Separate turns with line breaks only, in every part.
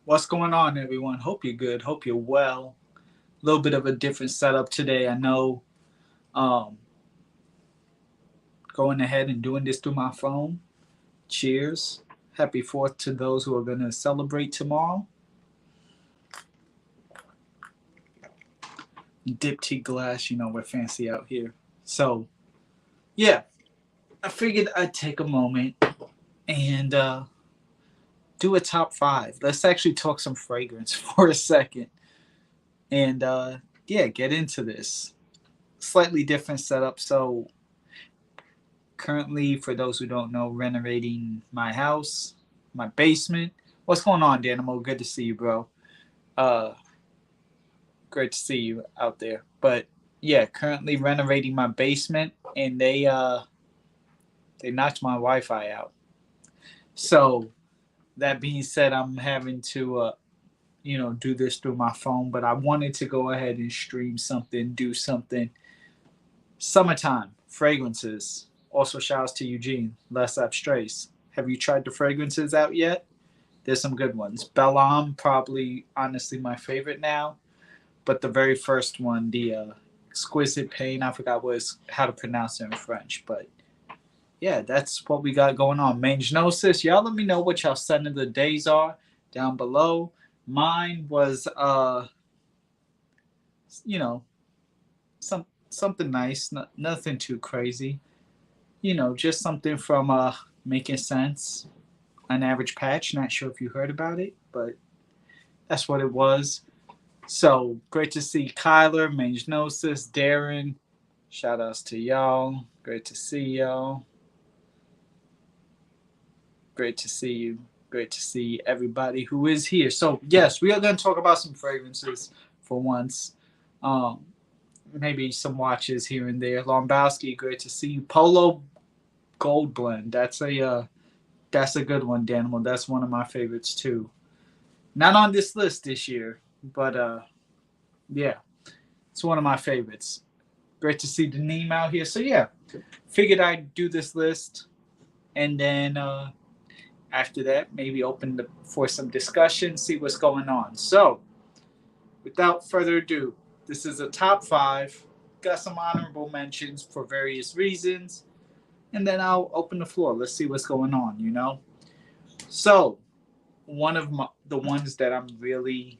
What's going on, everyone? Hope you're good. Hope you're well. A little bit of a different setup today. I know um, going ahead and doing this through my phone. Cheers. Happy 4th to those who are going to celebrate tomorrow. Diptyque glass, we're fancy out here. So, yeah, I figured I'd take a moment and do a top five. Let's actually talk some fragrance for a second. And yeah, get into this. Slightly different setup. So, currently, for those who don't know, renovating my house, my basement. What's going on, Danimo? Good to see you, bro. Uh, Great to see you out there. But yeah, currently renovating my basement, and they knocked my Wi-Fi out. So that being said, I'm having to do this through my phone. But I wanted to go ahead and stream something, do something. Summertime fragrances. Also, shouts to Eugene, Les Abstrace. Have you tried the fragrances out yet? There's some good ones. Bellam, probably honestly my favorite now, but the very first one, the Exquisite Pain, I forgot how to pronounce it in French, but yeah, that's what we got going on. Mange Gnosis, y'all let me know what y'all scent of the days are down below. Mine was you know, something nice, nothing too crazy. Just something from Making Sense, an average patch. Not sure if you heard about it, but that's what it was. So great to see Kyler, Mange Gnosis, Darren. Shout outs to y'all. Great to see y'all. Great to see you. Great to see everybody who is here. So yes, we are going to talk about some fragrances for once. Um, Maybe some watches here and there. Lombowski, great to see you. Polo Gold Blend. That's a good one, Danimal. That's one of my favorites too. Not on this list this year, but yeah, it's one of my favorites. Great to see the name out here. So yeah, figured I'd do this list, and then after that, maybe for some discussion, see what's going on. So without further ado, this is a top five. Got some honorable mentions for various reasons, and then I'll open the floor. Let's see what's going on. So one of the ones that I'm really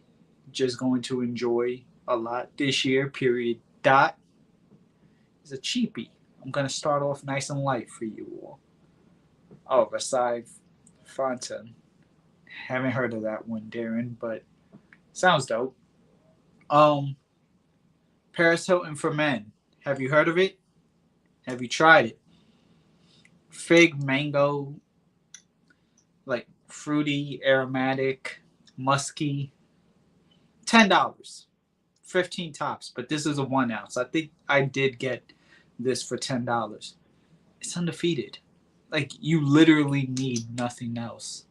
just going to enjoy a lot this year, period, dot, is a cheapie. I'm going to start off nice and light for you all. Oh, Versailles Fontaine. Haven't heard of that one, Darren, but sounds dope. Um, Paris Hilton for Men. Have you heard of it? Have you tried it? Fig, mango, like fruity, aromatic, musky. $10. 15 tops, but this is a 1 ounce. I think I did get this for $10. It's undefeated. Like, you literally need nothing else.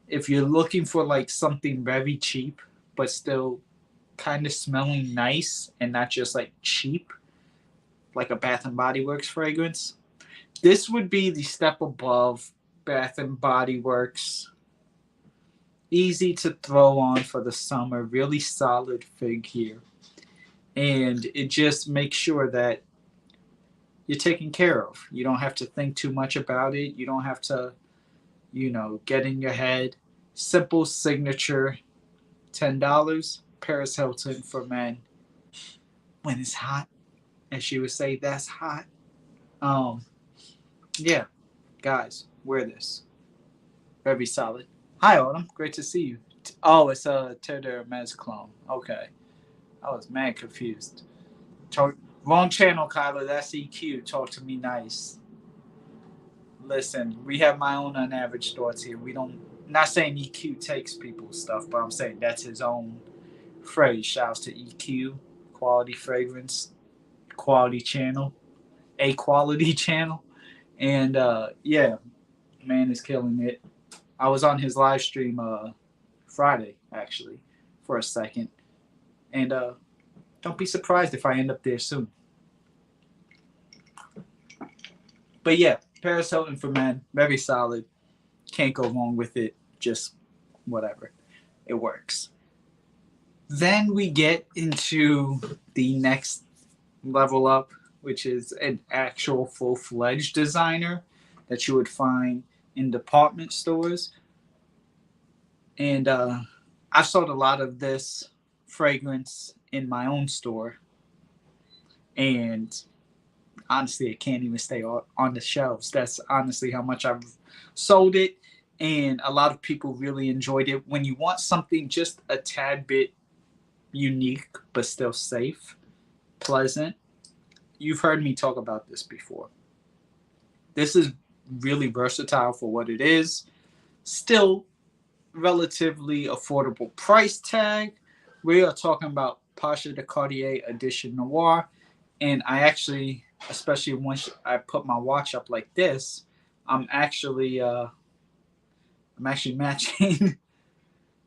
If you're looking for like something very cheap, but still kind of smelling nice and not just like cheap, like a Bath and Body Works fragrance, this would be the step above Bath and Body Works. Easy to throw on for the summer, really solid fig here. And it just makes sure that you're taken care of. You don't have to think too much about it. You don't have to, get in your head. Simple signature, $10. Paris Hilton for Men. When it's hot, as she would say, that's hot. Um, yeah, guys, wear this. Very solid. Hi, Autumn. Great to see you. Oh, it's a Terre de Hermes clone. Okay. I was mad confused. Wrong channel, Kyler. That's EQ. Talk to me nice. Listen, we have my own unaverage thoughts here. We don't. Not saying EQ takes people's stuff, but I'm saying that's his own phrase. Shouts to EQ, quality fragrance, quality channel, a quality channel, and yeah, man is killing it. I was on his live stream Friday actually for a second, and don't be surprised if I end up there soon. But yeah, Paris Hilton for Men, very solid. Can't go wrong with it. Just whatever. It works. Then we get into the next level up, which is an actual full-fledged designer that you would find in department stores. And I've sold a lot of this fragrance in my own store, and honestly, it can't even stay on the shelves. That's honestly how much I've sold it, and a lot of people really enjoyed it. When you want something just a tad bit unique but still safe, pleasant, you've heard me talk about this before. This is really versatile for what it is. Still relatively affordable price tag. We are talking about Pasha de Cartier Edition Noir, and I actually, especially once I put my watch up like this, I'm actually matching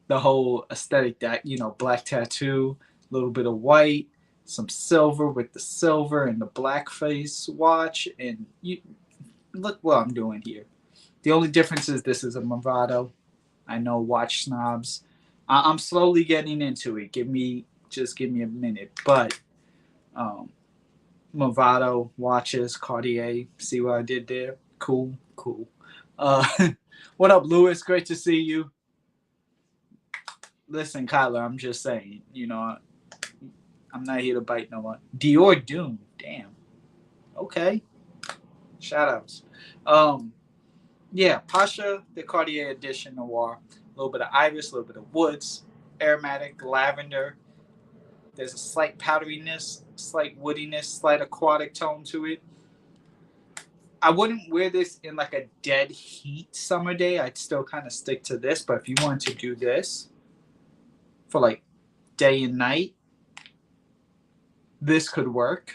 the whole aesthetic that black tattoo, a little bit of white, some silver with the silver and the black face watch, and you look what I'm doing here. The only difference is this is a Movado. I know watch snobs. I'm slowly getting into it. Just give me a minute. But um, Movado watches, Cartier. See what I did there? Cool, cool. Uh, what up, Lewis? Great to see you. Listen, Kyler, I'm just saying. I'm not here to bite no one. Dior Doom. Damn. Okay. Shout outs. Yeah, Pasha, the Cartier Edition Noir. A little bit of iris, a little bit of woods, aromatic, lavender. There's a slight powderiness, slight woodiness, slight aquatic tone to it. I wouldn't wear this in like a dead heat summer day. I'd still kind of stick to this. But if you wanted to do this for like day and night, this could work.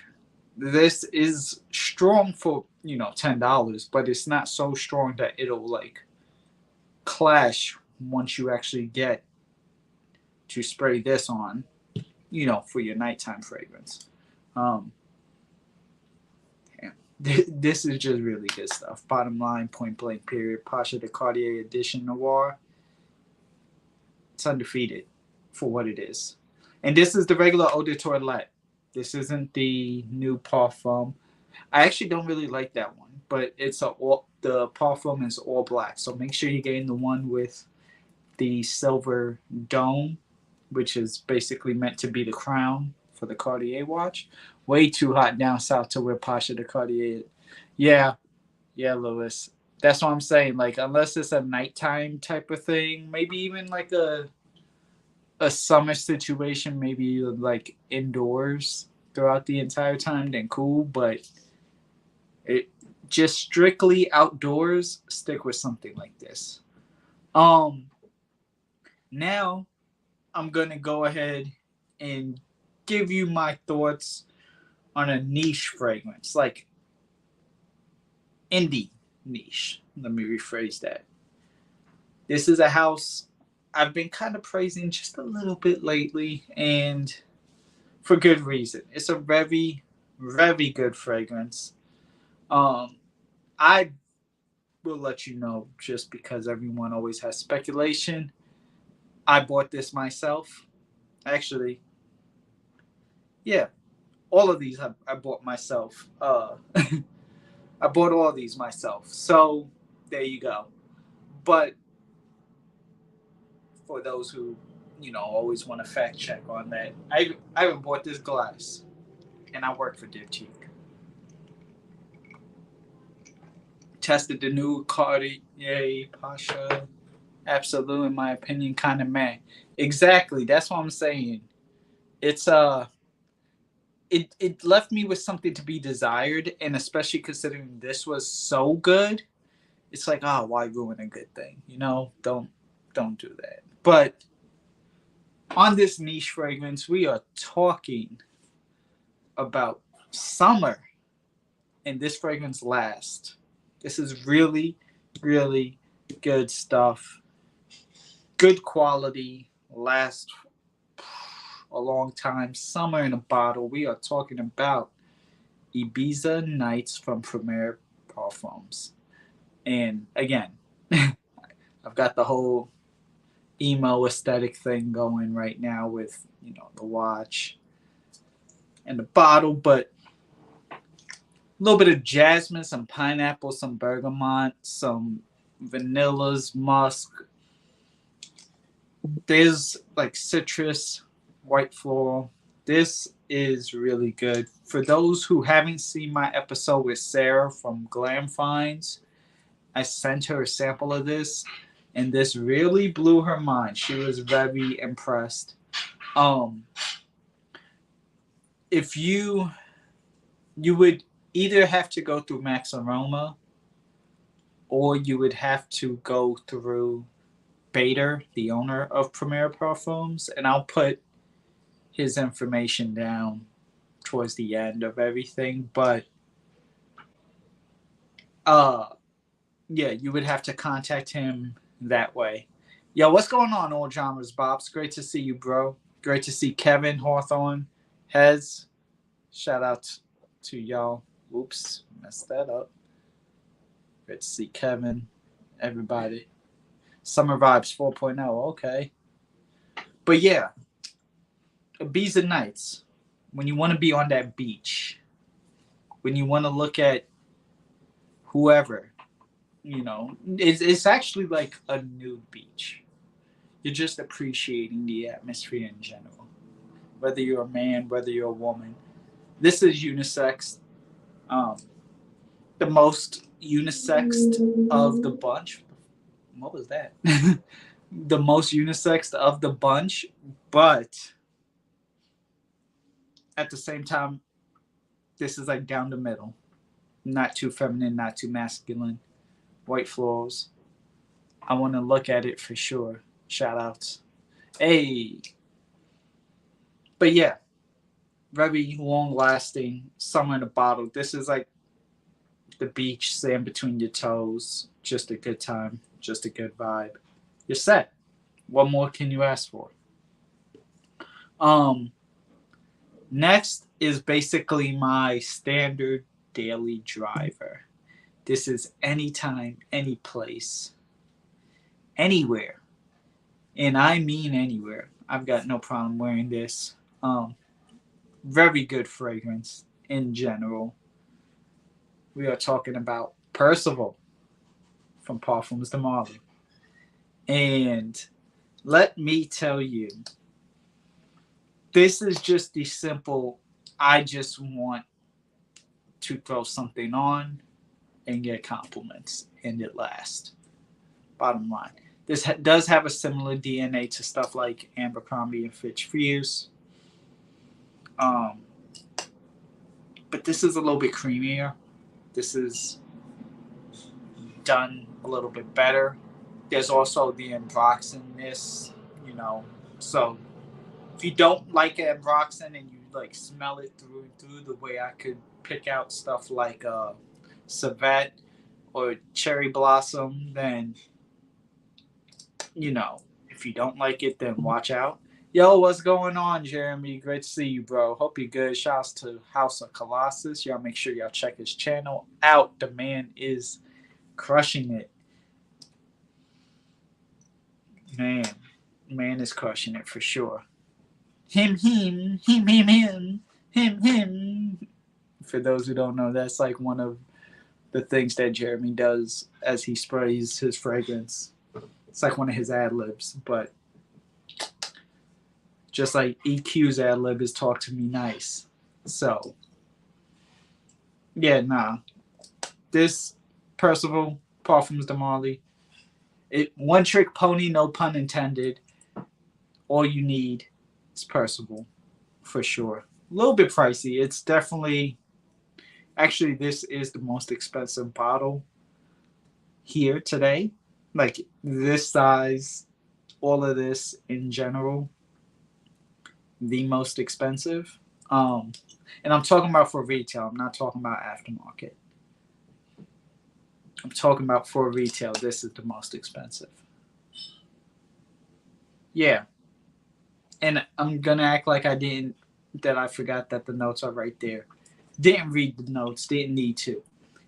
This is strong for, $10, but it's not so strong that it'll like clash once you actually get to spray this on, for your nighttime fragrance. This is just really good stuff. Bottom line, point blank, period. Pasha de Cartier Edition Noir. It's undefeated for what it is. And this is the regular Eau de Toilette. This isn't the new Parfum. I actually don't really like that one, but the Parfum is all black. So make sure you're getting the one with the silver dome, which is basically meant to be the crown for the Cartier watch. Way too hot down south to wear Pasha de Cartier. Yeah, Lewis. That's what I'm saying. Like, unless it's a nighttime type of thing, maybe even like a summer situation, maybe like indoors throughout the entire time, then cool. But it just strictly outdoors, stick with something like this. Now I'm gonna go ahead and give you my thoughts on a niche fragrance, like indie niche. Let me rephrase that. This is a house I've been kind of praising just a little bit lately, and for good reason. It's a very, very good fragrance. I will let you know, just because everyone always has speculation. I bought this myself. Actually, yeah, all of these I bought myself. I bought all of these myself. So there you go. But for those who, always want to fact check on that, I haven't bought this glass, and I work for diptyque. Tested the new Cartier Pasha. Absolute, in my opinion, kind of meh. Exactly. That's what I'm saying. It's it left me with something to be desired, and especially considering this was so good, it's like, oh, why ruin a good thing? Don't do that. But on this niche fragrance, we are talking about summer, and this fragrance lasts. This is really, really good stuff. Good quality, lasts a long time. Summer in a bottle. We are talking about Ibiza Nights from Primera Perfumes. And again, I've got the whole emo aesthetic thing going right now with, you know, the watch and the bottle, but a little bit of jasmine, some pineapple, some bergamot, some vanillas, musk. There's like citrus, white floral. This is really good. For those who haven't seen my episode with Sarah from Glam Finds, I sent her a sample of this, and this really blew her mind. She was very impressed. If you would either have to go through Max Aroma, or you would have to go through Bader, the owner of Primera Perfumes, and I'll put his information down towards the end of everything. But yeah, you would have to contact him that way. Yo, what's going on, Old Genres Bobs? Great to see you, bro. Great to see Kevin Hawthorne. Hez, shout out to y'all. Oops, messed that up. Great to see Kevin, everybody. Summer Vibes 4.0, okay. But yeah, Ibiza nights, when you want to be on that beach, when you want to look at whoever, you know, it's actually like a nude beach. You're just appreciating the atmosphere in general. Whether you're a man, whether you're a woman. This is unisex. The most unisex of the bunch. What was that? The most unisex of the bunch, but at the same time, this is like down the middle. Not too feminine, not too masculine. White florals. I want to look at it for sure. Shout outs. Hey. But yeah, very long lasting. Summer in a bottle. This is like the beach, sand between your toes. Just a good time. Just a good vibe. You're set. What more can you ask for? Next is basically my standard daily driver. This is anytime, any place, anywhere. And I mean anywhere. I've got no problem wearing this. Very good fragrance in general. We are talking about Percival from Parfums de Marly. And let me tell you, this is just the simple, I just want to throw something on and get compliments, and it lasts. Bottom line. This does have a similar DNA to stuff like Abercrombie and Fitch Fierce. But this is a little bit creamier. This is done a little bit better. There's also the ambroxanness, you know. So if you don't like ambroxan and you like smell it through and through, the way I could pick out stuff like civet or cherry blossom, then, you know, if you don't like it, then watch out. Yo, what's going on, Jeremy? Great to see you, bro. Hope you're good. Shouts to House of Colossus. Y'all make sure y'all check his channel out. The man is crushing it. Man is crushing it for sure. Him. For those who don't know, that's like one of the things that Jeremy does as he sprays his fragrance. It's like one of his ad-libs, but just like EQ's ad-lib is talk to me nice. So, yeah, nah. This Percival, Parfums de Marly, one trick pony, no pun intended. All you need is Percival, for sure. A little bit pricey. It's definitely, actually, this is the most expensive bottle here today. Like this size, all of this in general, the most expensive. And I'm talking about for retail. I'm not talking about aftermarket. I'm talking about for retail. This is the most expensive. Yeah. And I'm going to act like that I forgot that the notes are right there. Didn't read the notes. Didn't need to.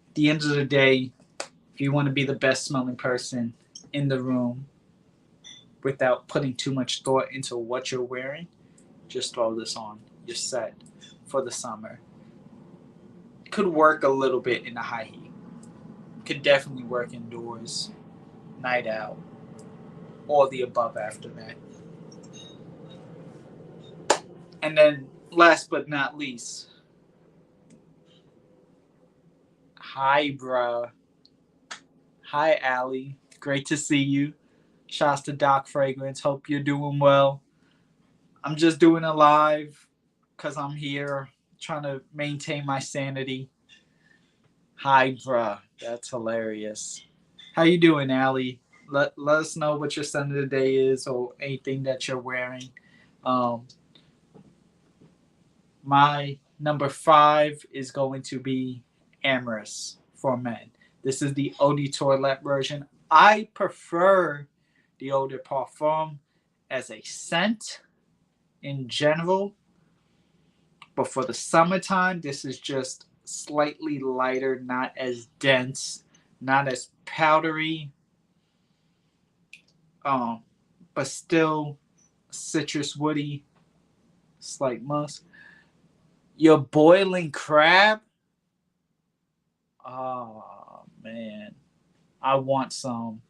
At the end of the day, if you want to be the best smelling person in the room, without putting too much thought into what you're wearing, just throw this on. You're set for the summer. Could work a little bit in the high heat. Could definitely work indoors, night out, all the above after that. And then last but not least, hi, bruh. Hi, Allie. Great to see you. Shouts to Doc Fragrance. Hope you're doing well. I'm just doing a live because I'm here trying to maintain my sanity. Hi, bruh. That's hilarious. How you doing, Allie? Let us know what your scent of the day is or anything that you're wearing. My number 5 is going to be Amorous for men. This is the Eau de Toilette version. I prefer the Eau de Parfum as a scent in general, but for the summertime, this is just slightly lighter, not as dense, not as powdery, but still citrus woody, slight musk. Your boiling crab? Oh, man. I want some.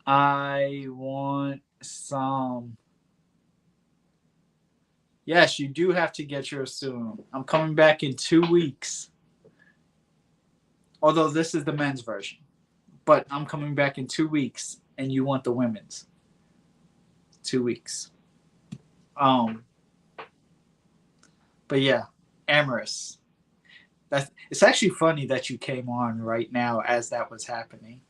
I want some. Yes, you do have to get yours soon. I'm coming back in 2 weeks. Although this is the men's version. But I'm coming back in 2 weeks and you want the women's. 2 weeks. But yeah, Amorous. It's actually funny that you came on right now as that was happening.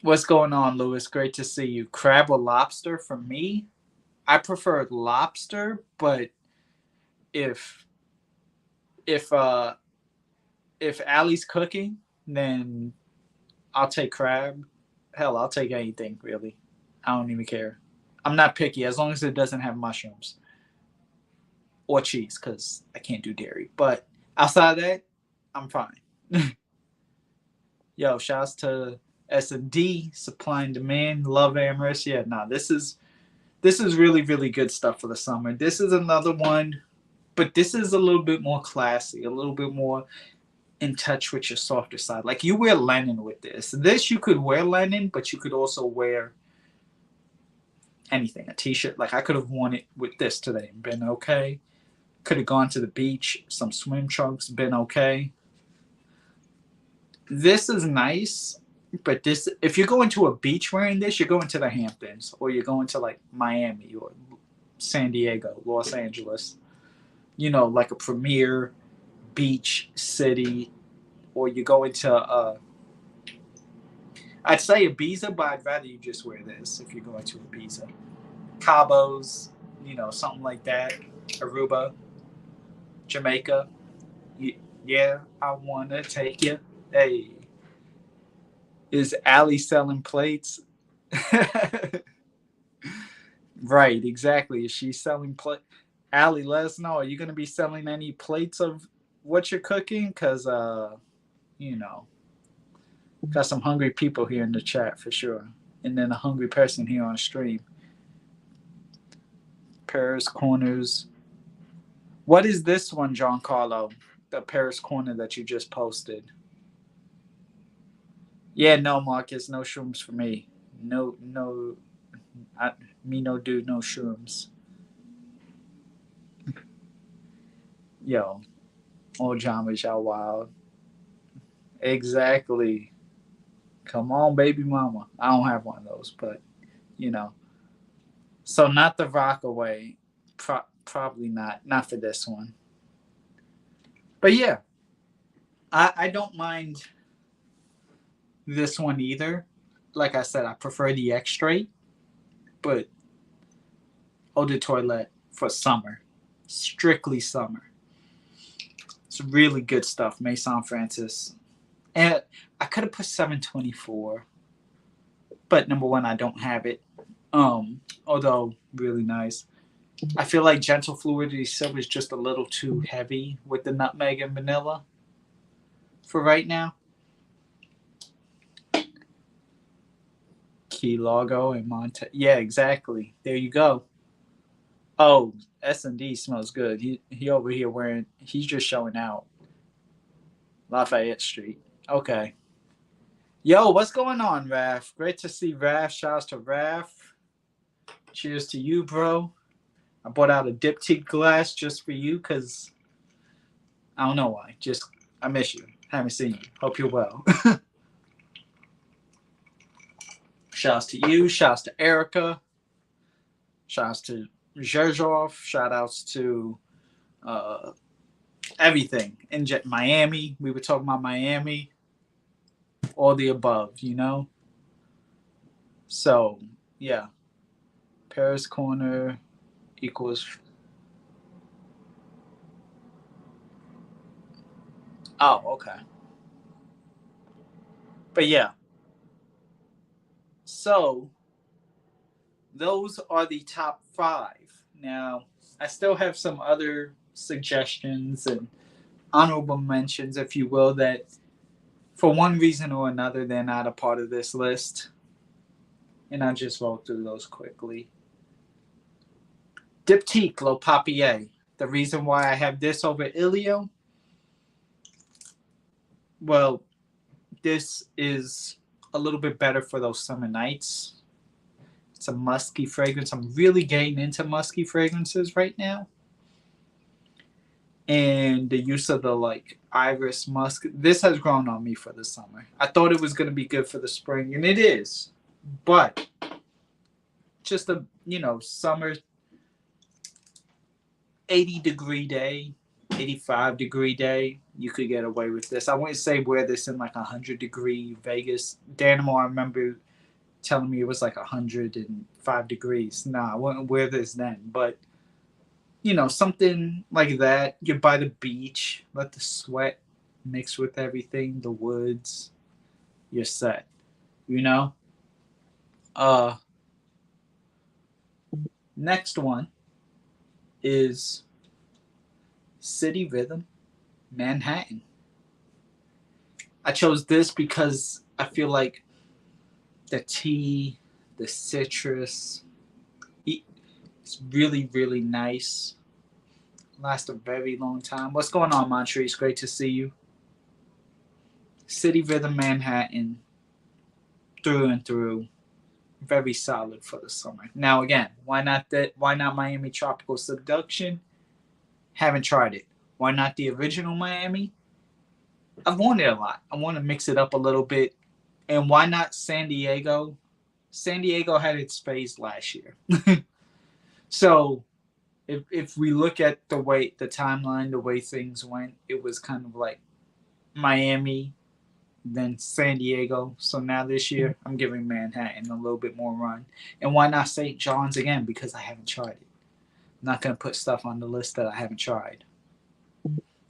What's going on, Lewis? Great to see you. Crab or lobster? For me, I prefer lobster, but if Allie's cooking, then I'll take crab. Hell, I'll take anything, really. I don't even care. I'm not picky as long as it doesn't have mushrooms or cheese because I can't do dairy. But outside of that, I'm fine. Yo, shouts to S&D, supply and demand, love Amorous. Yeah, nah, this is really, really good stuff for the summer. This is another one, but this is a little bit more classy, a little bit more in touch with your softer side. Like you wear linen with this. This you could wear linen, but you could also wear anything, a t-shirt. Like I could have worn it with this today and been okay. Could have gone to the beach, some swim trunks, been okay. This is nice, but this, if you're going to a beach wearing this, you're going to the Hamptons or you're going to like Miami or San Diego, Los Angeles. You know, like a premier beach city, or you go into I'd say Ibiza, but I'd rather you just wear this if you're going to Ibiza. Cabos, you know, something like that. Aruba, Jamaica. Yeah, I want to take you. Hey, is Allie selling plates? Right, exactly. Is she selling plate? Allie, let us know. Are you going to be selling any plates of what you're cooking? Because, you know, got some hungry people here in the chat for sure. And then a hungry person here on stream. Paris Corners. What is this one, Giancarlo? The Paris Corner that you just posted. Yeah, no, Marcus, no shrooms for me. No, me no do no shrooms. Yo, old Jamish out wild. Exactly. Come on, baby mama. I don't have one of those, but you know. So not the Rockaway. Probably not. Not for this one. But yeah, I don't mind this one either. Like I said, I prefer the X-Straight, but Eau de Toilette for summer. Strictly summer. It's really good stuff. Maison Francis. And I could have put 724, but number one, I don't have it. Although really nice. I feel like Gentle Fluidity Silver is just a little too heavy with the nutmeg and vanilla for right now. Key Largo and Monte. Yeah, exactly. There you go. Oh, S&D smells good. He over here wearing. He's just showing out. Lafayette Street. Okay. Yo, what's going on, Raf? Great to see Raf. Shouts to Raf. Cheers to you, bro. I brought out a diptyque glass just for you because I don't know why. Just I miss you. Haven't seen you. Hope you're well. Shouts to you. Shouts to Erica. Shouts to Zaharoff. Shout outs to everything. In Miami. We were talking about Miami. All the above, you know? So, yeah. Paris Corner equals. Oh, okay. But yeah. So, those are the top 5. Now, I still have some other suggestions and honorable mentions, if you will, that for one reason or another, they're not a part of this list. And I'll just roll through those quickly. Diptyque Le Papier. The reason why I have this over Ilio, well, this is a little bit better for those summer nights. It's a musky fragrance. I'm really getting into musky fragrances right now. And the use of the like iris musk, this has grown on me for the summer. I thought it was going to be good for the spring, and it is. But just a, summer 80-degree day, 85-degree day, you could get away with this. I wouldn't say wear this in like 100-degree Vegas. Danimal, I remember telling me it was like 105 degrees. Nah, I wouldn't wear this then. But, something like that. You're by the beach. Let the sweat mix with everything. The woods. You're set. Next one is City Rhythm Manhattan. I chose this because I feel like the tea, the citrus, it's really, really nice. Lasts a very long time. What's going on, Montrese? Great to see you. City Rhythm Manhattan, through and through, very solid for the summer. Now again, why not Miami Tropical Seduction? Haven't tried it. Why not the original Miami? I've worn it a lot. I want to mix it up a little bit. And why not San Diego? San Diego had its phase last year. So if we look at the timeline, the way things went, it was kind of like Miami, then San Diego. So now this year, I'm giving Manhattan a little bit more run. And why not St. John's again? Because I haven't tried it. I'm not going to put stuff on the list that I haven't tried.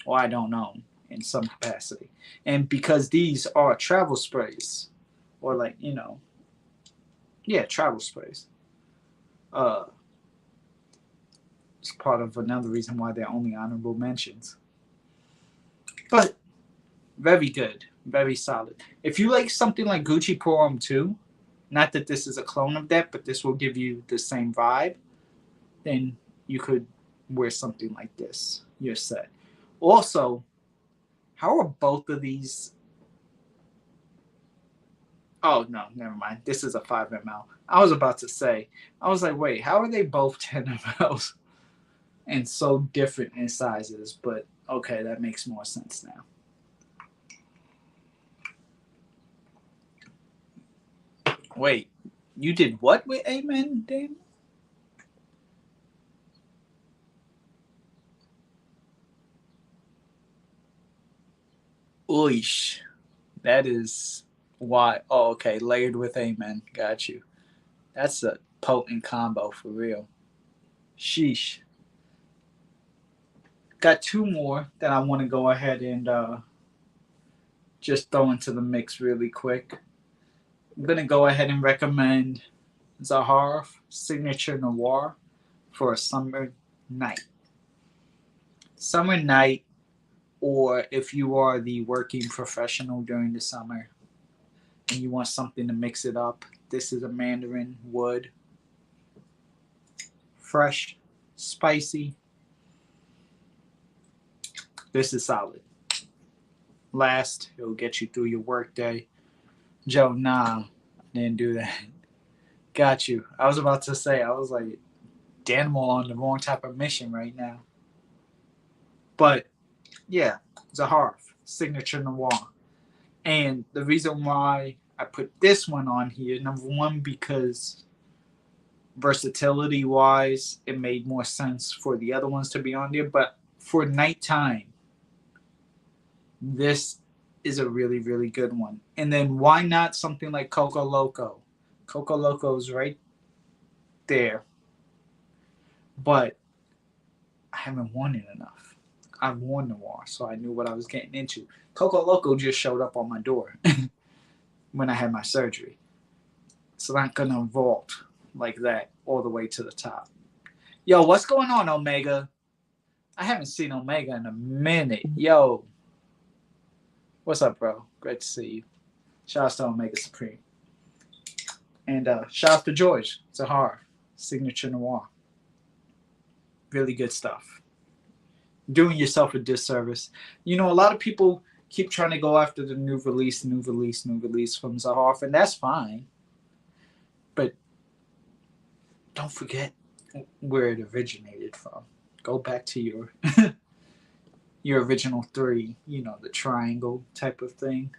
Or I don't know in some capacity. And because these are travel sprays, or like, travel sprays. It's part of another reason why they're only honorable mentions. But very good. Very solid. If you like something like Gucci Pour Homme 2, not that this is a clone of that, but this will give you the same vibe, then you could wear something like this. You're set. Also, how are both of these? Oh, no, never mind. This is a 5 ml. I was about to say, I was like, wait, how are they both 10 mls? And so different in sizes, but okay, that makes more sense now. Wait, you did what with Amen, Dan? Oish. That is why. Oh, okay. Layered with Amen. Got you. That's a potent combo for real. Sheesh. Got 2 more that I want to go ahead and just throw into the mix really quick. I'm going to go ahead and recommend Zaharoff Signature Noir for a summer night. Summer night, or if you are the working professional during the summer, and you want something to mix it up, this is a mandarin wood. Fresh, spicy. This is solid. Last, it'll get you through your workday. Joe, nah, I didn't do that. Got you. I was about to say, I was like, Danimal on the wrong type of mission right now. But yeah, Zaharoff, Signature Noir. And the reason why I put this one on here, number one, because versatility wise, it made more sense for the other ones to be on there. But for nighttime, this is a really, really good one. And then why not something like Coco Loco? Coco Loco is right there. But I haven't worn it enough. I've worn Noir, so I knew what I was getting into. Coco Loco just showed up on my door when I had my surgery. So I'm not going to vault like that all the way to the top. Yo, what's going on, Omega? I haven't seen Omega in a minute. Yo. What's up, bro? Great to see you. Shout out to Omega Supreme. And shout out to George Zahar, Signature Noir. Really good stuff. Doing yourself a disservice. You know, a lot of people keep trying to go after the new release from Zaharoff, and that's fine. But don't forget where it originated from. Go back to your your original three, you know, the triangle type of thing.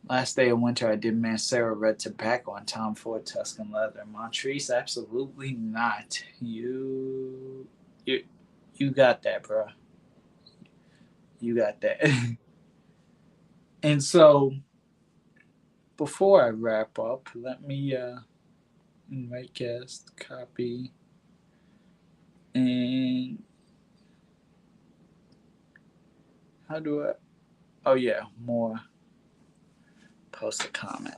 Last day of winter, I did Mancera Red Tobacco on Tom Ford Tuscan Leather. Montrese, absolutely not. You got that, bro. You got that. And so, before I wrap up, let me invite guest, copy, and how do I? Oh yeah, more. Post a comment.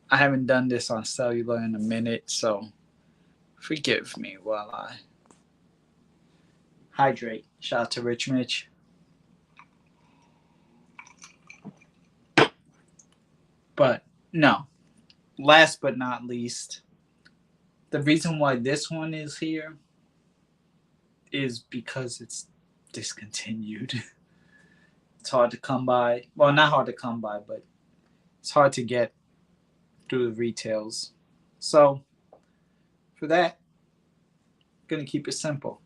I haven't done this on cellular in a minute, so forgive me while I hydrate. Shout out to Rich Mitch. But no, last but not least, the reason why this one is here is because it's discontinued. It's hard to come by. Well, not hard to come by, but it's hard to get through the retails. So, for that, I'm going to keep it simple.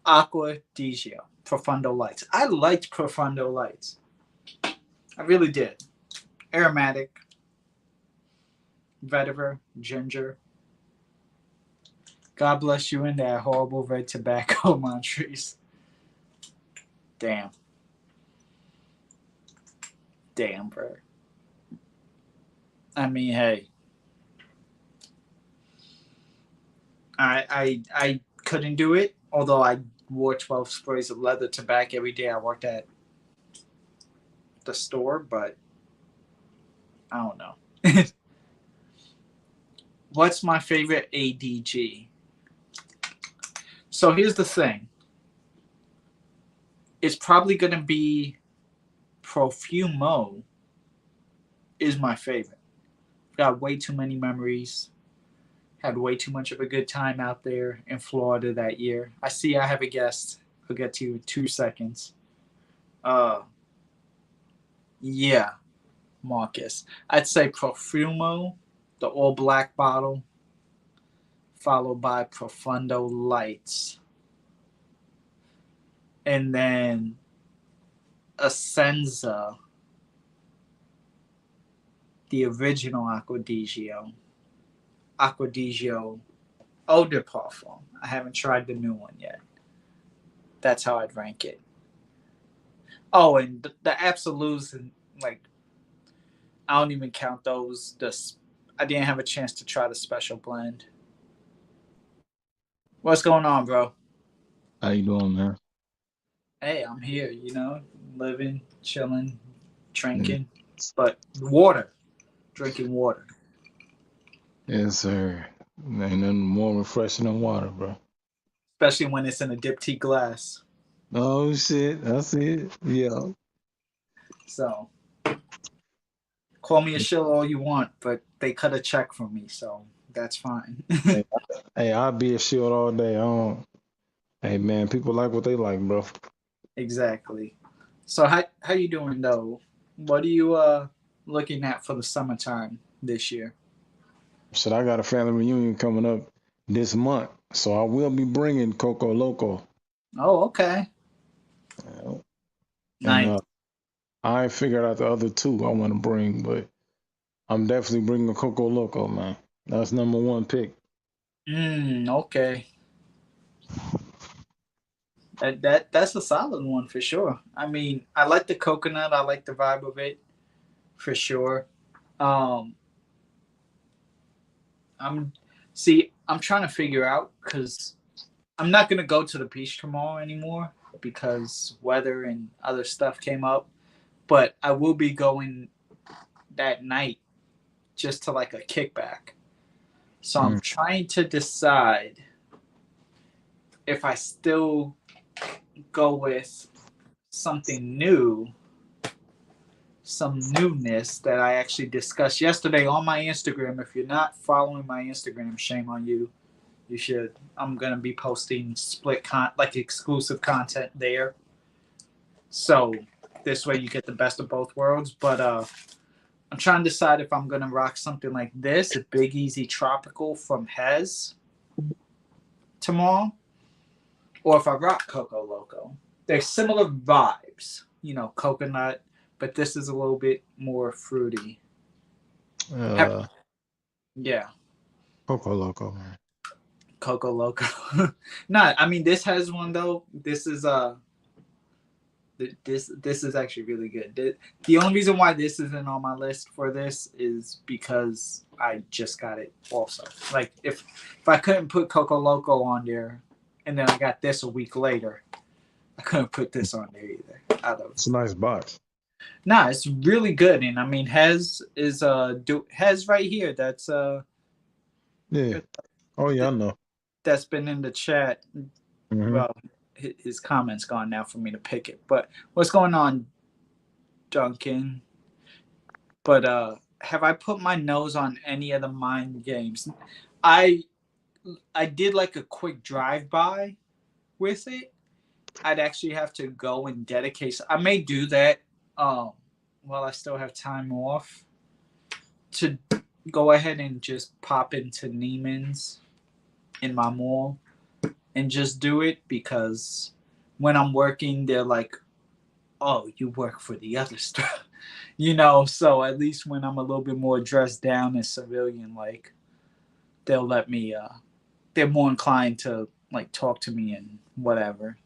Aqua di Gio, Profondo Lights. I liked Profondo Lights. I really did. Aromatic, vetiver, ginger. God bless you in that horrible red tobacco, Montrese. Damn. Damn, bro. I mean, hey. I couldn't do it, although I wore 12 sprays of leather tobacco every day I worked at the store, but I don't know. What's my favorite ADG? So here's the thing. It's probably going to be Profumo is my favorite. Got way too many memories. Had way too much of a good time out there in Florida that year. I see I have a guest. I'll get to you in 2 seconds. Yeah, Marcus. I'd say Profumo, the all black bottle, followed by Profondo Lights. And then Essenza, the original Aqua di Gio. Aqua di Gio Eau de Parfum. I haven't tried the new one yet. That's how I'd rank it. Oh, and the Absolutes, and like, I don't even count those. I didn't have a chance to try the special blend. What's going on, bro?
How you doing, man?
Hey, I'm here, you know, living, chilling,
Mm.
drinking, but water, drinking water.
Yes, sir. Ain't nothing more refreshing than water, bro.
Especially when it's in a diptyque glass.
Oh shit, I see it. Yeah.
So, Call me a shill all you want, but they cut a check from me, so that's fine.
Hey, hey, I'll be a shield all day. I don't. Hey man, people like what they like, bro.
Exactly. So how you doing though? What are you looking at for the summertime this year?
Shit, I got a family reunion coming up this month, so I will be bringing Coco Loco.
Oh, okay.
And
Nice.
I ain't figured out the other two I want to bring, but I'm definitely bringing a Coco Loco, man. That's number one pick.
Okay. That's a solid one for sure. I mean, I like the coconut. I like the vibe of it for sure. Um, I'm I'm trying to figure out because I'm not gonna go to the beach tomorrow anymore because weather and other stuff came up. But I will be going that night just to like a kickback. So I'm
Mm.
trying to decide if I still go with something new, some newness that I actually discussed yesterday on my Instagram. If you're not following my Instagram, shame on you. You should. I'm gonna be posting like exclusive content there. So this way you get the best of both worlds. But I'm trying to decide if I'm gonna rock something like this, a Big Easy Tropical from Hez tomorrow, or if I rock Coco Loco. They're similar vibes, coconut, but this is a little bit more fruity.
Uh,
Yeah,
Coco Loco, man.
Coco Loco. Nah, I mean this has one though. This is actually really good. The only reason why this isn't on my list for this is because I just got it also. Like if I couldn't put Coco Loco on there, and then I got this a week later, I couldn't put this on there either.
It's a nice box.
Nah, it's really good, and I mean Hez is Hez right here.
Yeah. Oh yeah, I know.
That's been in the chat.
Mm-hmm.
Well, his comments gone now for me to pick it. But what's going on, Duncan? But have I put my nose on any of the mind games? I I did like a quick drive by with it. I'd actually have to go and dedicate. I may do that while I still have time off to go ahead and just pop into Neiman's in my mall and just do it because when I'm working, they're like, "Oh, you work for the other stuff," So at least when I'm a little bit more dressed down and civilian, like they'll let me. They're more inclined to like talk to me and whatever,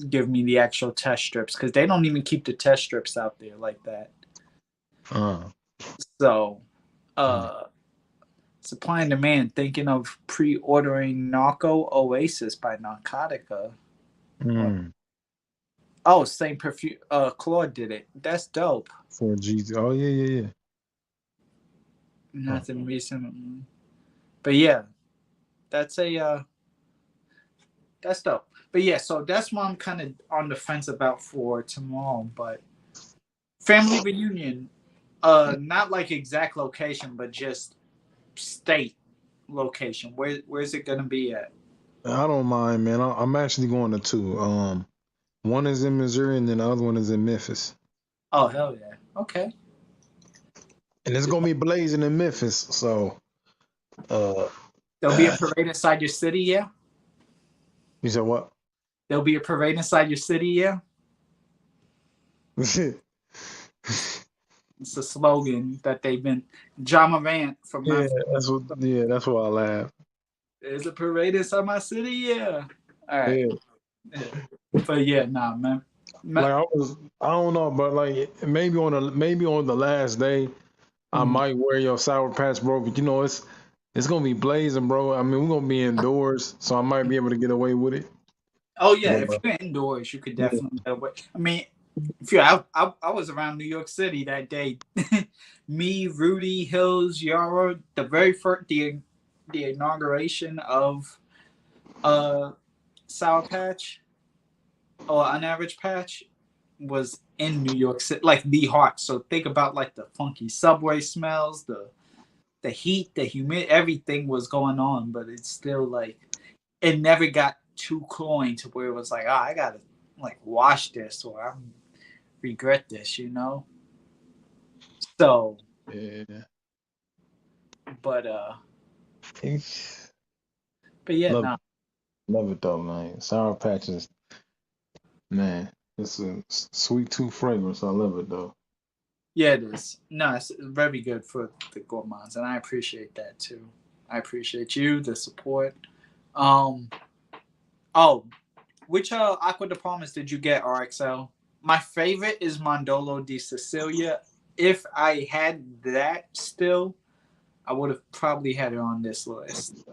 give me the actual test strips because they don't even keep the test strips out there like that.
Uh,
So, supply and demand. Thinking of pre-ordering Narco Oasis by Narcotica.
mm.
Oh, same perfume. Claude did it. That's dope.
For G. Oh yeah, yeah, yeah.
Nothing recent, but yeah, that's that's dope. But yeah, so that's what I'm kind of on the fence about for tomorrow. But family reunion, not like exact location, but just state location. Where's it gonna be at?
I don't mind, man. I'm actually going to two. One is in Missouri, and then the other one is in Memphis.
Oh hell yeah. Okay.
And it's gonna be blazing in Memphis. So,
There'll be a parade inside your city, yeah.
you said what?
There'll be a parade inside your city, yeah. It's a slogan that they've been. John Morant from
Yeah,
Memphis.
that's why I laugh.
There's a parade inside my city, yeah. All right.
Yeah.
Yeah. But yeah, nah, man.
Like I don't know, but like maybe on the last day, I might wear your Sour Patch, bro. But it's gonna be blazing, bro. I mean, we're gonna be indoors, so I might be able to get away with it.
Oh yeah,
But,
if you're indoors, you could
yeah.
definitely get away. I mean, if you're out, I was around New York City that day. Me, Rudy, Hills, Yara, the very first the inauguration of Sour Patch or unAVERAGE Patch. was in New York City, like the heart. So think about like the funky subway smells, the heat, the humidity, everything was going on, but it's still like it never got too cloying to where it was like, I gotta like wash this or I regret this, you know. So,
Yeah.
but
It's,
but yeah,
love
nah,
love it though, man. Sour Patches, man. It's a sweet tooth fragrance. I love it though.
yeah, it is. No, it's very good for the gourmands, and I appreciate that too. I appreciate you, the support. Um, oh, which Aqua de Palmas did you get, RXL? My favorite is Mondolo di Sicilia. If I had that still, I would have probably had it on this list.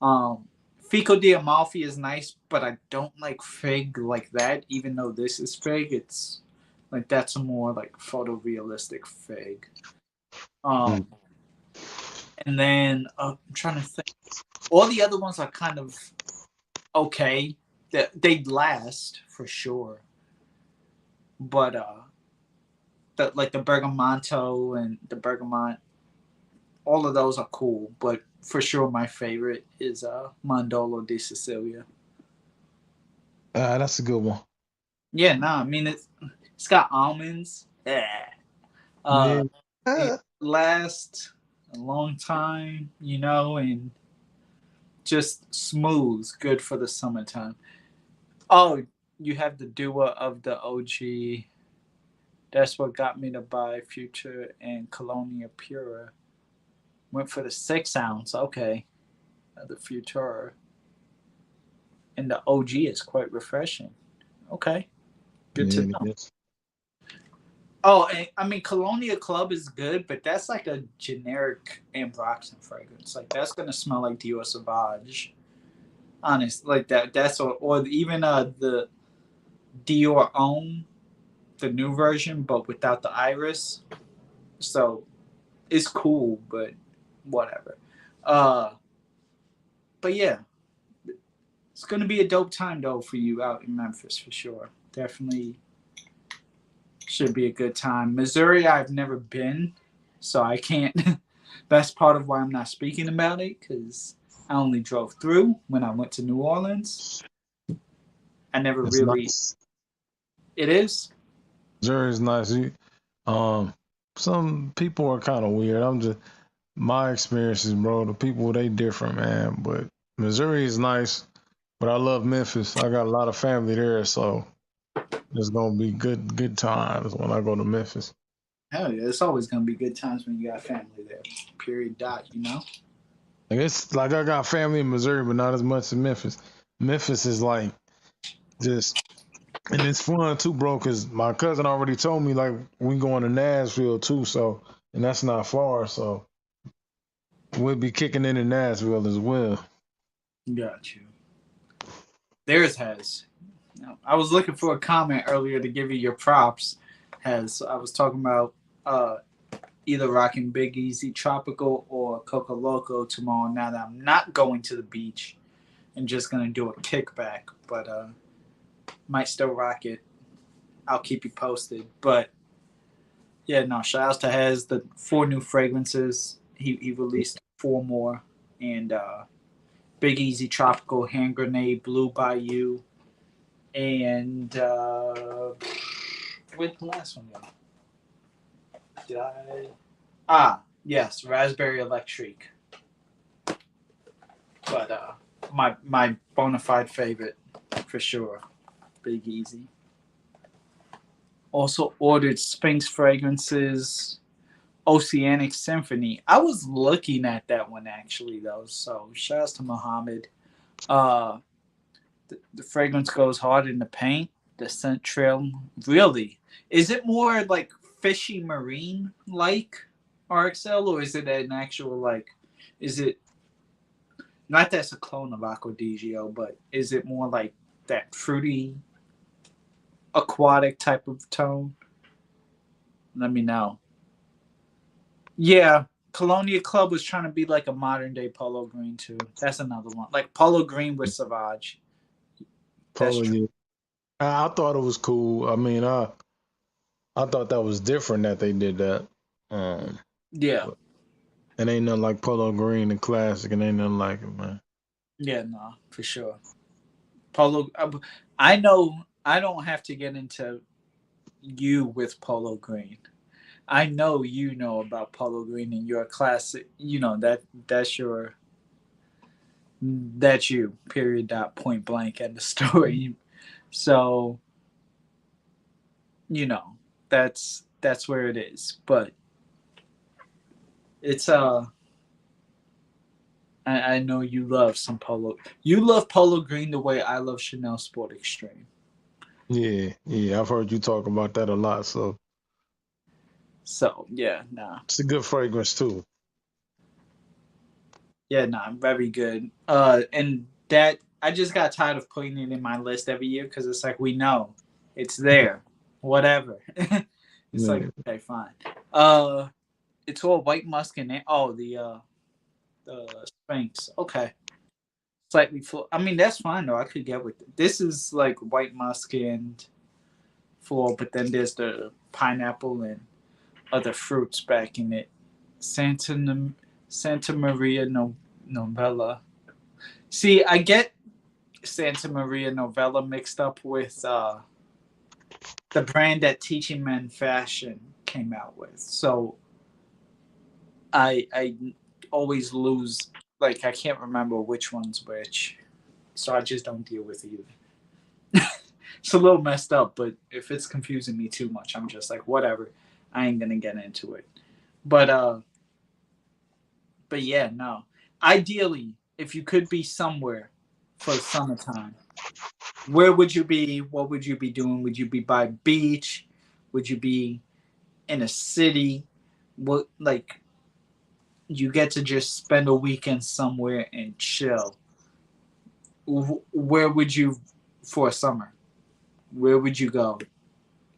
Um, Fico di Amalfi is nice, but I don't like fig like that. Even though this is fig, it's like that's a more like photorealistic fig.
Mm.
Um, and then I'm trying to think. All the other ones are kind of okay. They last for sure, but like the Bergamonto and the Bergamot, all of those are cool. But for sure, my favorite is Mondolo di Sicilia.
That's a good one.
Yeah, no, I mean it's got almonds. Yeah.
Yeah.
It
Ah.
lasts a long time, you know, and just smooth, good for the summertime. Oh, you have the duo of the OG. That's what got me to buy Future and Colonia Pura. Went for the 6 ounce. Okay, the Futura. And the OG is quite refreshing. Okay, good to
Yeah,
know.
yes.
Oh, and, I mean, Colonia Club is good, but that's like a generic Ambroxan fragrance. Like that's gonna smell like Dior Sauvage. Honest, like that. That's or even the Dior Homme, the new version, but without the iris. So it's cool, but whatever. Uh, but yeah, it's gonna be a dope time though for you out in Memphis for sure. Definitely should be a good time. Missouri, I've never been, so I can't. That's part of why I'm not speaking about it because I only drove through when I went to New Orleans. I never
It's
really.
nice.
It is.
Missouri's nice. Um, some people are kind of weird. I'm just my experiences, bro. The people they different, man. But Missouri is nice. But I love Memphis. I got a lot of family there, so it's gonna be good times when I go to Memphis.
Hell yeah, it's always gonna be good times when you got family there. Period. Dot. You know.
Like it's like I got family in Missouri, but not as much as Memphis. Memphis is like just, and it's fun too, bro. Cause my cousin already told me like we going to Nashville too, so and that's not far, so we'll be kicking in Nashville as well.
Got you. Theirs has. I was looking for a comment earlier to give you your props. Has I was talking about uh, either rocking Big Easy Tropical or Coco Loco tomorrow. Now that I'm not going to the beach and just gonna do a kickback, but might still rock it. I'll keep you posted. But yeah, no. Shout outs to Hez. The 4 new fragrances. He released 4 more, and Big Easy Tropical, Hand Grenade, Blue Bayou, and where'd the last one go? Did I? Ah, yes, Raspberry Electric. But my bona fide favorite for sure, Big Easy. Also ordered Sphinx fragrances, Oceanic Symphony. I was looking at that one actually though, so shouts to Muhammad. Uh, the fragrance goes hard in the paint. The scent trail, really, is it more like fishy marine like RXL, or is it an actual like? Is it not that's a clone of Aqua di Gio, but is it more like that fruity aquatic type of tone? Let me know. Yeah, Colonia Club was trying to be like a modern day Polo Green too. That's another one. Like Polo Green with Sauvage. That's
Polo,
true.
yeah. I thought it was cool. I mean, I thought that was different that they did that.
Yeah.
It ain't nothing like Polo Green and Classic, and ain't nothing like it, man.
Yeah, no, for sure. Polo, I know I don't have to get into you with Polo Green. I know you know about Polo Green and your classic. You know that's your that's you. Period. Dot point blank. End of story. So you know that's where it is. But it's I know you love some Polo. You love Polo Green the way I love Chanel Sport Extreme.
Yeah, I've heard you talk about that a lot. So
So yeah, nah.
it's a good fragrance too.
Yeah, no, very good. And that I just got tired of putting it in my list every year because it's like we know it's there, whatever. It's like
Yeah.
okay, fine. It's all white musk and the Spanx. Okay, slightly full. I mean that's fine though. I could get with it. This is like white musk and full, but then there's the pineapple and other fruits back in it. Santa Maria Novella. See, I get Santa Maria Novella mixed up with the brand that Teaching Men Fashion came out with. So I always lose, like I can't remember which one's which. So I just don't deal with either. It's a little messed up, but if it's confusing me too much, I'm just like whatever. I ain't gonna get into it. But but yeah, no. Ideally, if you could be somewhere for the summertime, where would you be? What would you be doing? Would you be by beach? Would you be in a city? What like you get to just spend a weekend somewhere and chill? Where would you for a summer? Where would you go,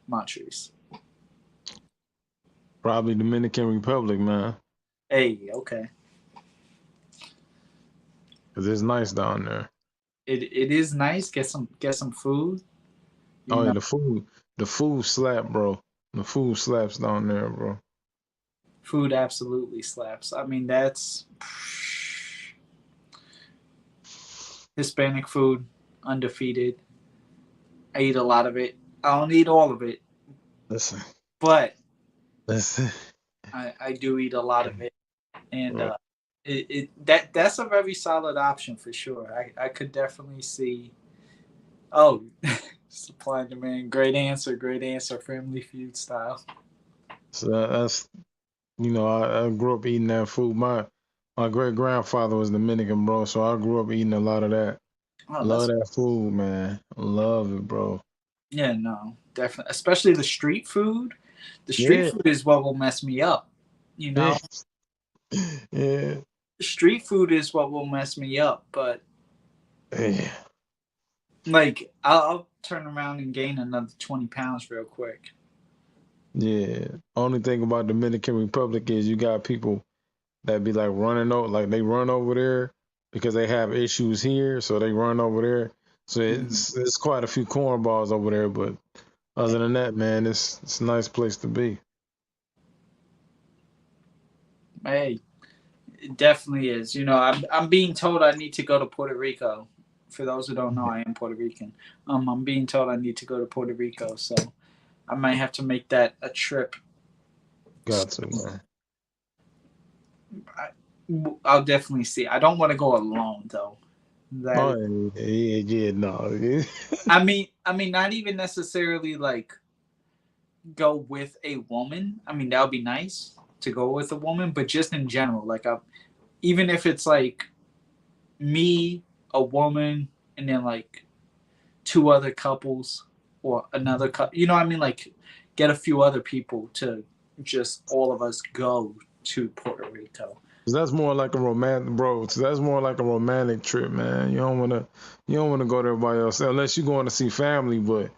Montrese?
Probably Dominican Republic, man,
Hey, okay.
because it's nice down there.
It is nice. Get some food. You
Oh yeah,
know,
the food slap, bro. The food slaps down there, bro.
food absolutely slaps. I mean, that's Hispanic food, undefeated. I eat a lot of it. I don't eat all of it,
Listen,
but
listen,
I do eat a lot of it, and
bro.
that's a very solid option for sure. I could definitely see. Oh, supply and demand. Great answer. Great answer. Family Feud style.
So that's I grew up eating that food. My great grandfather was Dominican, bro. So I grew up eating a lot of that.
Oh,
Love
that's
that food, man. Love it, bro.
yeah, no, definitely. Especially the street food. The street
Yeah,
food is what will mess me up. You
yeah,
know,
yeah,
street food is what will mess me up. But
yeah.
like, I'll turn around and gain another 20 pounds real quick.
Yeah. Only thing about Dominican Republic is you got people that be like running over, like they run over there because they have issues here, so they run over there. So
Mhm.
it's quite a few cornballs over there, but other than that, man, it's a nice place to be.
Hey, it definitely is. You know, I'm being told I need to go to Puerto Rico. For those who don't know, I am Puerto Rican. I'm being told I need to go to Puerto Rico, so I might have to make that a trip.
Got to, man.
I, I'll definitely see. I don't want to go alone though. That is,
Oh yeah, no.
I mean, not even necessarily like go with a woman. I mean, that would be nice to go with a woman, but just in general, like, even if it's like me, a woman, and then like two other couples or another couple. You know what I mean? Like get a few other people to just all of us go to Puerto Rico.
That's more like a romantic, bro. So that's more like a romantic trip, man. You don't wanna go there by yourself unless you're going to see family. But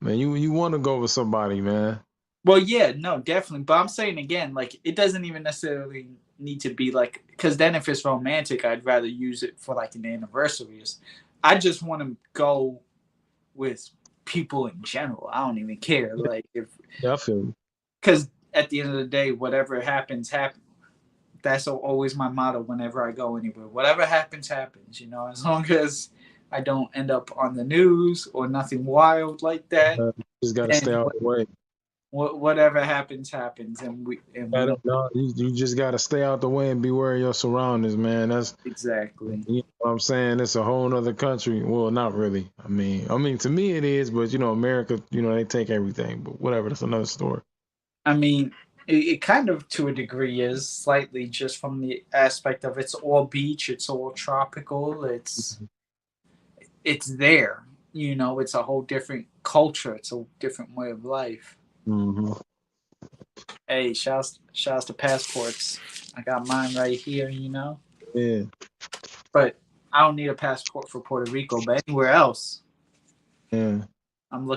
man, you want to go with somebody, man.
Well, yeah, no, definitely. But I'm saying again, like it doesn't even necessarily need to be like because then if it's romantic, I'd rather use it for like an anniversary. I just want to go with people in general. I don't even care. Like
Yeah, I feel you.
because at the end of the day, whatever happens, happens. That's always my motto whenever I go anywhere. Whatever happens, happens. You know, as long as I don't end up on the news or nothing wild like that,
Just gotta
then
stay out the way.
whatever happens, happens, and we don't
No, you just gotta stay out the way and beware of your surroundings, man. That's
exactly.
you know what I'm saying. It's a whole other country. Well, not really. I mean, to me it is, but you know, America, you know, they take everything. But whatever, that's another story.
I mean, it kind of to a degree is slightly just from the aspect of it's all beach, it's all tropical, it's there. You know, it's a whole different culture. It's a different way of life.
Mm-hmm.
Hey, shouts to passports. I got mine right here. You know,
Yeah.
but I don't need a passport for Puerto Rico, but anywhere else,
Yeah.
I'm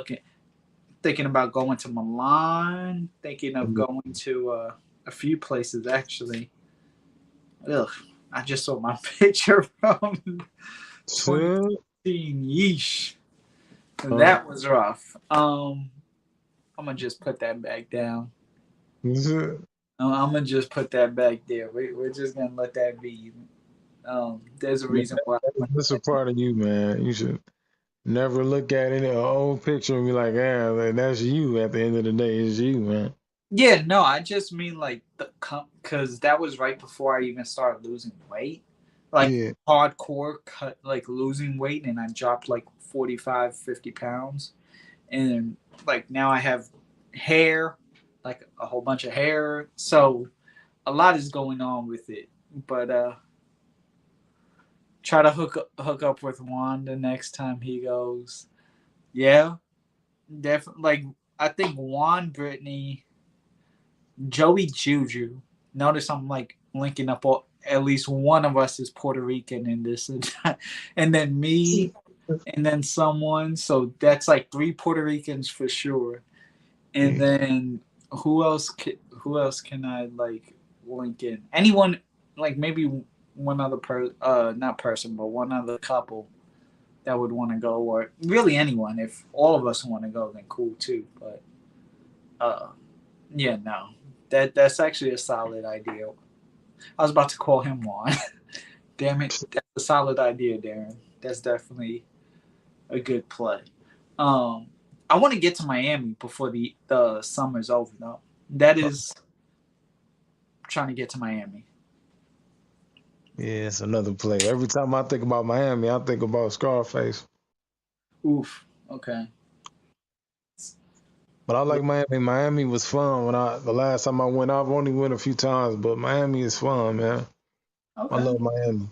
thinking about going to Milan. Thinking of going to a few places actually. Ugh, I just saw my picture from 2015. Yeesh, that was rough. I'm gonna just put that back down. I'm gonna just put that back there. We're just gonna let that be. There's a reason why.
That's a part of you, man. You should never look at any old picture and be like, "Yeah, that's you." At the end of the day, it's you, man.
Yeah, no, I just mean like because that was right before I even started losing weight, like hardcore cut, like losing weight, and I dropped like 45, 50 pounds, and like now I have hair, like a whole bunch of hair, so a lot is going on with it, but try to hook up with Juan the next time he goes. Yeah, definitely. Like I think Juan, Brittany, Joey, Juju. Notice I'm like linking up all. At least one of us is Puerto Rican in this, and then me, and then someone. So that's like 3 Puerto Ricans for sure. And then who else? Who else can I like link in? Anyone like maybe one other not person, but one other couple that would want to go, or really anyone. If all of us want to go, then cool too. But yeah, no, that's actually a solid idea. I was about to call him Juan. Damn it, that's a solid idea, Darren. That's definitely a good play. I want to get to Miami before the summer's over, though. That is trying to get to Miami.
Yeah, it's another play. Every time I think about Miami, I think about Scarface.
Oof. Okay.
But I like Miami. Miami was fun the last time I went. I've only went a few times, but Miami is fun, man.
Okay.
I love Miami.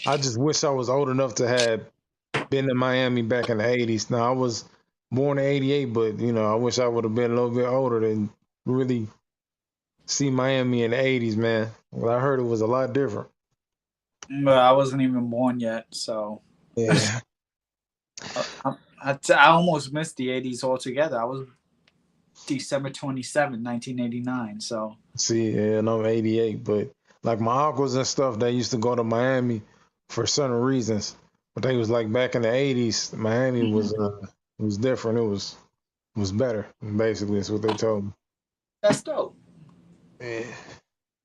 I just wish I was old enough to have been in Miami back in the 80s. Now I was born in 88, but you know, I wish I would have been a little bit older to really see Miami in the 80s, man. Well, I heard it was a lot different.
But I wasn't even born yet, so
yeah.
I almost missed the 80s altogether. I was December 27, 1989. So
See, yeah, and I'm 88, but like my uncles and stuff, they used to go to Miami for certain reasons. But they was like back in the 80s, Miami was different. It was better. Basically, that's what they told me.
That's dope.
Yeah.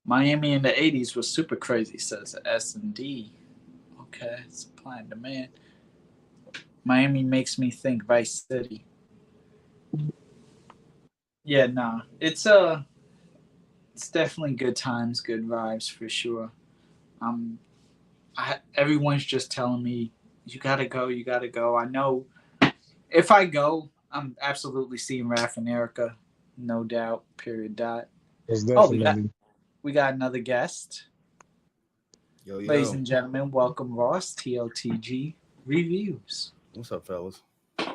Miami in the 80s was super crazy, says S&D. Okay, supply and demand. Miami makes me think Vice City. Yeah, nah. It's definitely good times, good vibes for sure. Everyone's just telling me you gotta go, you gotta go. I know if I go, I'm absolutely seeing Raph and Erica, no doubt. Period. Dot.
It's
Oh,
definitely.
we got another guest.
Yo.
Ladies and gentlemen, welcome Ross, TLTG Reviews.
What's up, fellas?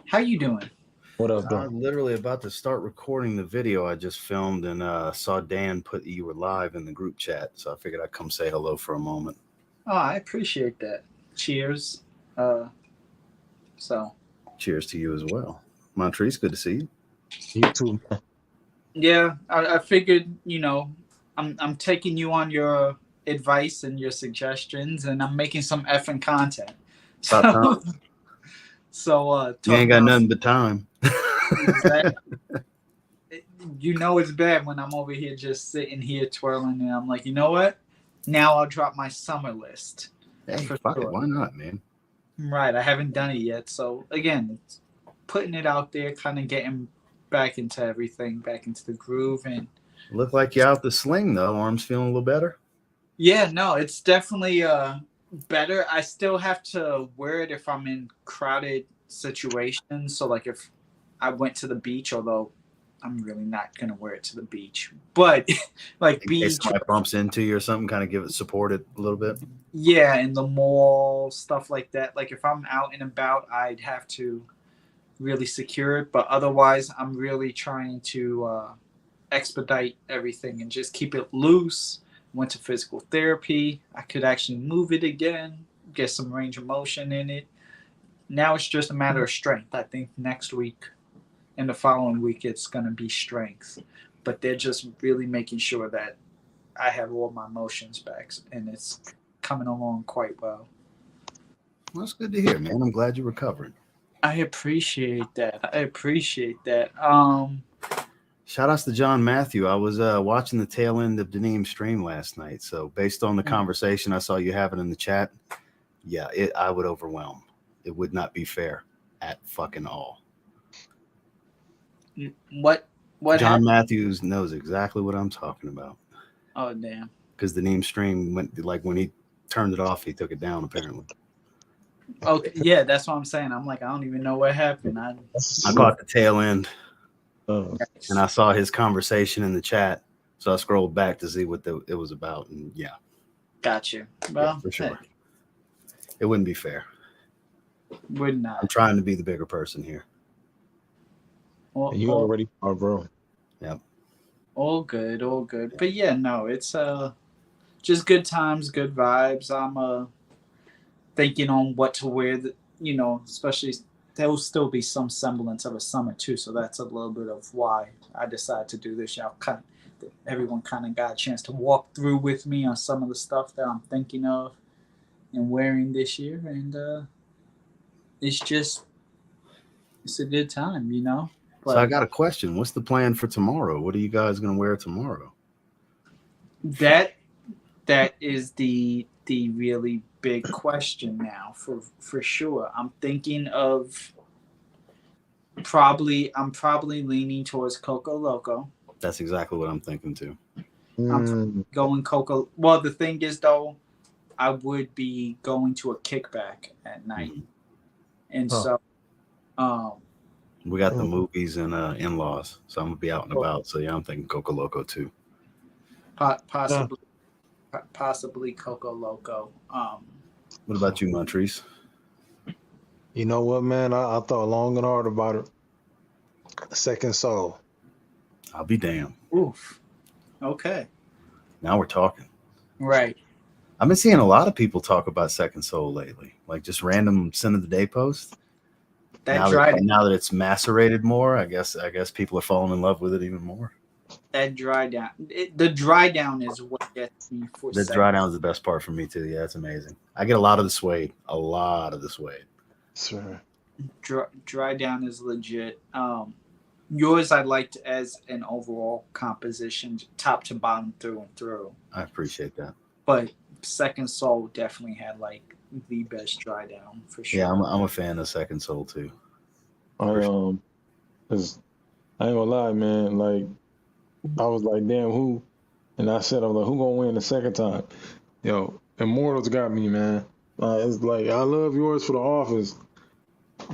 How you doing?
What up, though?
I'm literally about to start recording the video I just filmed and saw Dan put you were live in the group chat, so I figured I'd come say hello for a moment.
Oh, I appreciate that. Cheers.
Cheers to you as well. Montrese, good to see you.
You too.
Yeah, I figured, you know, I'm taking you on your advice and your suggestions, and I'm making some effing content. So
You ain't got nothing but time.
You know it's bad when I'm over here just sitting here twirling, and I'm like, you know what? Now I'll drop my summer list.
Hey,
For
fuck
sure.
it. Why not, man?
Right, I haven't done it yet. So again, it's putting it out there, kind of getting back into everything, back into the groove, and
Look like you're out the sling though. Arms feeling a little better.
yeah, no, it's definitely better. I still have to wear it if I'm in crowded situations. So like if I went to the beach, although I'm really not gonna wear it to the beach, but like
In case
beach,
somebody bumps into you or something, kind of give it support it a little bit.
yeah, in the mall, stuff like that. Like if I'm out and about, I'd have to really secure it. But otherwise, I'm really trying to expedite everything and just keep it loose. Went to physical therapy. I could actually move it again, get some range of motion in it. Now it's just a matter of strength. I think next week and the following week it's going to be strength. But they're just really making sure that I have all my motions back, and it's coming along quite well.
Well, that's good to hear, man. I'm glad you're recovering.
I appreciate that.
Shout outs to John Matthew. I was watching the tail end of Deneen's stream last night. So based on the conversation I saw you having in the chat, yeah, I would overwhelm. It would not be fair at fucking all.
What
John
happened?
Matthews knows exactly what I'm talking about.
Oh damn.
Because Deneen's stream went, like, when he turned it off, he took it down apparently.
Okay, yeah, that's what I'm saying. I'm like, I don't even know what happened.
I caught the tail end.
Oh.
And I saw his conversation in the chat, so I scrolled back to see what it was about, and yeah,
got you. Well,
yeah, for sure, it wouldn't be fair.
Would not.
I'm trying to be the bigger person here.
You already are, bro.
Yep.
All good, all good. But yeah, no, it's just good times, good vibes. I'm thinking on what to wear. Especially there will still be some semblance of a summer too, so that's a little bit of why I decided to do this. Everyone kind of got a chance to walk through with me on some of the stuff that I'm thinking of and wearing this year, and it's a good time, But
So I got a question. What's the plan for tomorrow? What are you guys going to wear tomorrow?
That is the really big question now for sure. I'm thinking of I'm probably leaning towards Coco Loco.
That's exactly what I'm thinking too.
I'm going Coco. Well, the thing is though, I would be going to a kickback at night, and so
we got the movies and in-laws, so I'm gonna be out and about. So yeah, I'm thinking Coco Loco too.
Possibly Coco Loco.
What about you, Montrese?
You know what, man? I thought long and hard about it. Second Soul.
I'll be damned.
Oof. Okay.
Now we're talking.
Right.
I've been seeing a lot of people talk about Second Soul lately, like just random Sin of the Day posts. Now that it's macerated more, I guess people are falling in love with it even more.
That dry down. The dry down is what gets me for
the dry down is the best part for me too. Yeah, it's amazing. I get a lot of the suede.
Sure.
Dry down is legit. Yours I liked as an overall composition, top to bottom, through and through.
I appreciate that.
But Second Soul definitely had like the best dry down for sure.
Yeah, I'm a fan of Second Soul too.
Cause I ain't gonna lie, man. Like I was like, damn, who? And I said, I'm like, who gonna win the second time? Yo, Immortals got me, man. It's like I love yours for The Office,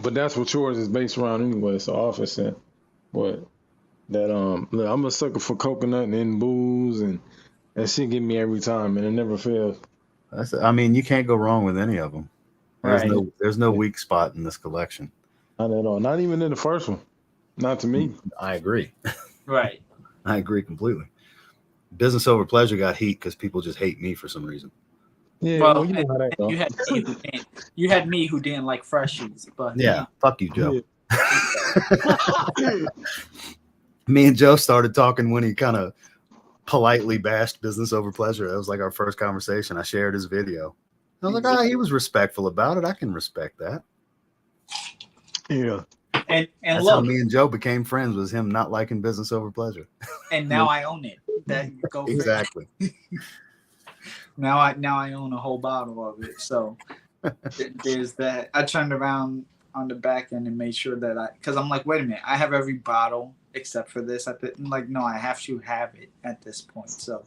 but that's what yours is based around anyway. So Office, but that look, I'm a sucker for coconut and booze, and that shit get me every time, and it never fails.
I mean, you can't go wrong with any of them. There's no weak spot in this collection.
Not at all. Not even in the first one. Not to me.
I agree.
Right.
I agree completely. Business over pleasure got heat because people just hate me for some reason.
Yeah,
well,
you know how that goes.
You had me who didn't like freshies, but
yeah, fuck you, Joe.
Yeah.
Me and Joe started talking when he kind of politely bashed Business Over Pleasure. That was like our first conversation. I shared his video. I was like, he was respectful about it. I can respect that.
Yeah.
And
That's how
look,
me and Joe became friends, was him not liking business over pleasure.
and now I own it. That go figure.
Exactly.
Now I own a whole bottle of it. So there's that. I turned around on the back end and made sure that because I'm like, wait a minute, I have every bottle except for this. I'm like, no, I have to have it at this point. So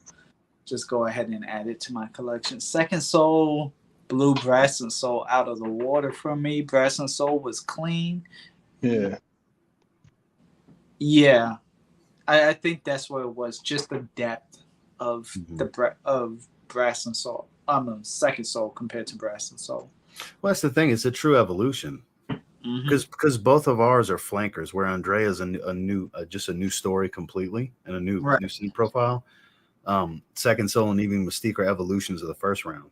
just go ahead and add it to my collection. Second Soul blew Brass and Soul out of the water for me. Brass and Soul was clean.
Yeah.
Yeah, I think that's what it was. Just the depth of of Brass and Soul. Second Soul compared to Brass and Soul.
Well, that's the thing. It's a true evolution because both of ours are flankers, where Andrea's a new just a new story completely and a new scene profile. Second Soul and even Mystique are evolutions of the first round.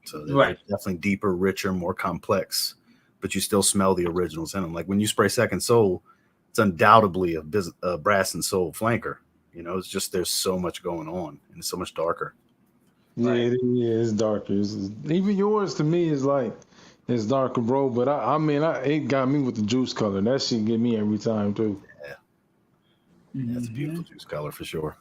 So they're definitely deeper, richer, more complex, but you still smell the originals in them. Like when you spray Second Soul, it's undoubtedly a Brass and Soul flanker. You know, it's just there's so much going on and it's so much darker.
Yeah, it's darker. Even yours to me is like it's darker, bro. But it got me with the juice color. That shit get me every time too.
Yeah, that's a beautiful juice color for sure.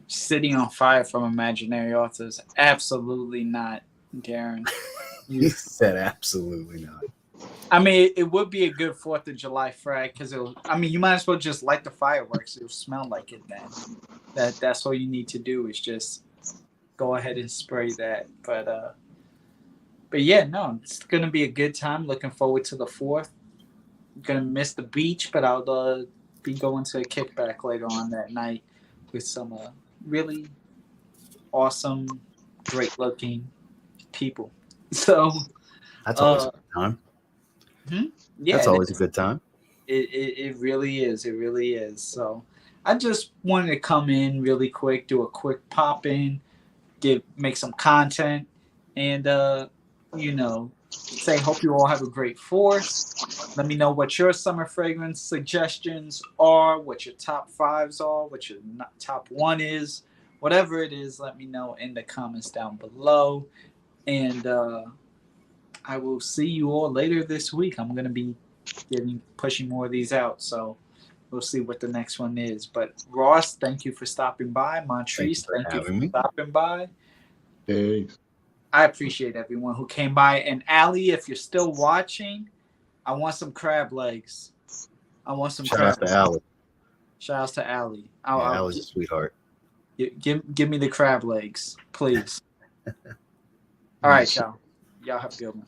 Sitting on Fire from Imaginary Authors. Absolutely not, Darren.
You said absolutely not.
I mean, it would be a good 4th of July frag because you might as well just light the fireworks. It'll smell like it then. That's all you need to do is just go ahead and spray that. But yeah, no, it's gonna be a good time. Looking forward to the 4th. Gonna miss the beach, but I'll be going to a kickback later on that night with some really awesome, great-looking people. So
that's always a good time.
Yeah,
that's always a good time.
It really is. It really is. So I just wanted to come in really quick, do a quick pop in, make some content, and say hope you all have a great 4th. Let me know what your summer fragrance suggestions are, what your top 5s are, what your top 1 is, whatever it is. Let me know in the comments down below, and I will see you all later this week. I'm gonna be pushing more of these out, so we'll see what the next one is. But Ross, thank you for stopping by. Montrese, thank you for stopping by.
Thanks.
I appreciate everyone who came by. And Allie, if you're still watching, I want some crab legs. I want some crab legs. Shout out to Allie.
Allie's a sweetheart.
Give me the crab legs, please. All right, y'all. Y'all have a good one.